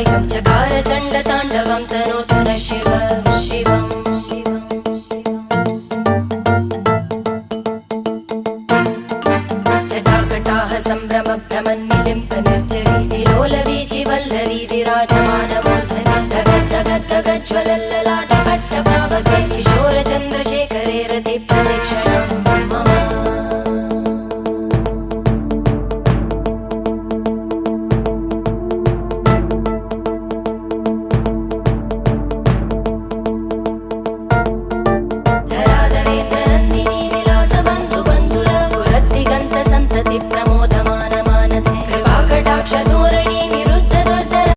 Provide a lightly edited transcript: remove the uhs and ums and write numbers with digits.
कायं चकार चण्डताण्डवं तनोतु न शिव शिवम् जटाकटाह सम्भ्रम भ्रमन्निलिम्प निर्जरी विलोलवीचि वल्लरी विराजमानमूर्धनि धग धग धग ज्वलल्ललाट